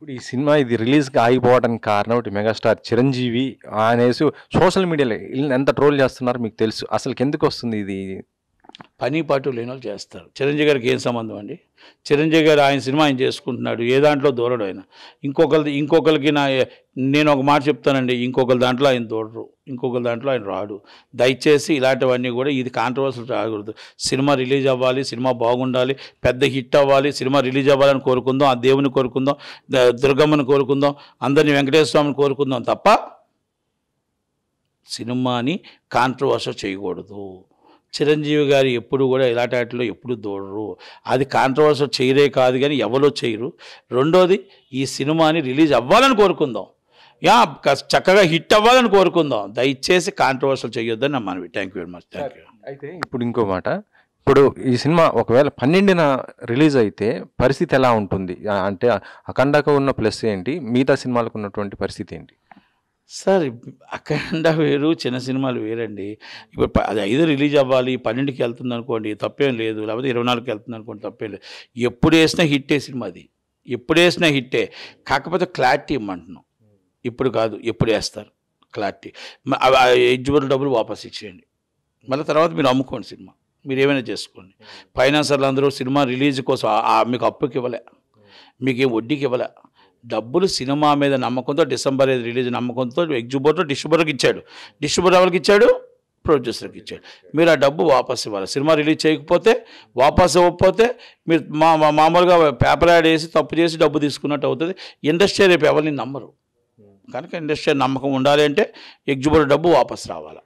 ఇప్పుడు ఈ సినిమా ఇది రిలీజ్‌కి ఆగిపోవడానికి కారణం ఒకటి మెగాస్టార్ చిరంజీవి అనేసి సోషల్ మీడియాలో ఈళ్ళని ఎంత ట్రోల్ చేస్తున్నారో మీకు తెలుసు. అసలుకెందుకొస్తుంది ఇది? పని పాటు లేనోళ్ళు చేస్తారు. చిరంజీవి గారికి ఏం సంబంధం అండి? చిరంజీవి గారు ఆయన సినిమా ఆయన చేసుకుంటున్నాడు. ఏ దాంట్లో దూరడు ఆయన. ఇంకొకరికి నేను ఒక మాట చెప్తానండి. ఇంకొకరి దాంట్లో ఆయన దూరరు. ఇంకొకరి దాంట్లో ఆయన రాడు. దయచేసి ఇలాంటివన్నీ కూడా ఇది కాంట్రవర్సీలు రాకూడదు. సినిమా రిలీజ్ అవ్వాలి, సినిమా బాగుండాలి, పెద్ద హిట్ అవ్వాలి, సినిమా రిలీజ్ అవ్వాలని కోరుకుందాం, ఆ దేవుని కోరుకుందాం, దుర్గమ్మని కోరుకుందాం, అందరినీ వెంకటేశ్వర స్వామిని కోరుకుందాం తప్ప సినిమాని కాంట్రవర్సీ చేయకూడదు. చిరంజీవి గారు ఎప్పుడు కూడా ఇలాంటి వాటిలో ఎప్పుడు దూడరు. అది కాంట్రవర్సీ చేయరే కాదు కానీ ఎవరో చేయరు. రెండోది ఈ సినిమాని రిలీజ్ అవ్వాలని కోరుకుందాం, చక్కగా హిట్ అవ్వాలని కోరుకుందాం. దయచేసి కాంట్రవర్సీలు చేయొద్దని నా మనవి. Thank you very much. Thank you. అయితే ఇప్పుడు ఇంకో మాట, ఇప్పుడు ఈ సినిమా ఒకవేళ 12న రిలీజ్ అయితే పరిస్థితి ఎలా ఉంటుంది? అంటే అఖండకు ఉన్న ప్లస్ ఏంటి, మిగతా సినిమాలకు ఉన్నటువంటి పరిస్థితి ఏంటి? సార్ అఖండ వేరు, చిన్న సినిమాలు వేరండి. ఇప్పుడు అది 5 రిలీజ్ అవ్వాలి, 12కి వెళ్తుంది అనుకోండి తప్పేం లేదు, లేకపోతే 24కి వెళ్తుంది అనుకోండి తప్పేం లేదు. ఎప్పుడు వేసినా హిట్టే సినిమా అది, ఎప్పుడు వేసినా హిట్టే. కాకపోతే క్లారిటీ ఇమ్మంటున్నాం. ఇప్పుడు కాదు, ఎప్పుడు వేస్తారు క్లారిటీ. ఎగ్జిబిట్ డబ్బులు వాపస్ ఇచ్చేయండి, మళ్ళీ తర్వాత మీరు అమ్ముకోండి సినిమా, మీరు ఏమైనా చేసుకోండి. ఫైనాన్సర్లు అందరూ సినిమా రిలీజ్ కోసం మీకు అప్పుకి ఇవ్వలే, మీకేం వడ్డీకి ఇవ్వలే. డబ్బులు సినిమా మీద నమ్మకంతో, డిసెంబర్ 5 రిలీజ్ నమ్మకంతో ఎగ్జిబిటర్ డిస్ట్రిబ్యూటర్కి ఇచ్చాడు. డిస్ట్రిబ్యూటర్ ఎవరికి ఇచ్చాడు? ప్రొడ్యూసర్కి ఇచ్చాడు. మీరు ఆ డబ్బు వాపస్ ఇవ్వాలి. సినిమా రిలీజ్ చేయకపోతే, వాపస్ ఇవ్వకపోతే మీరు మామూలుగా పేపర్ యాడ్ వేసి తప్పు చేసి డబ్బు తీసుకున్నట్టు అవుతుంది. ఇండస్ట్రీ రేపు ఎవరిని నమ్మరు. కనుక ఇండస్ట్రీ నమ్మకం ఉండాలి అంటే ఎగ్జిబిటర్ డబ్బు వాపస్ రావాలి.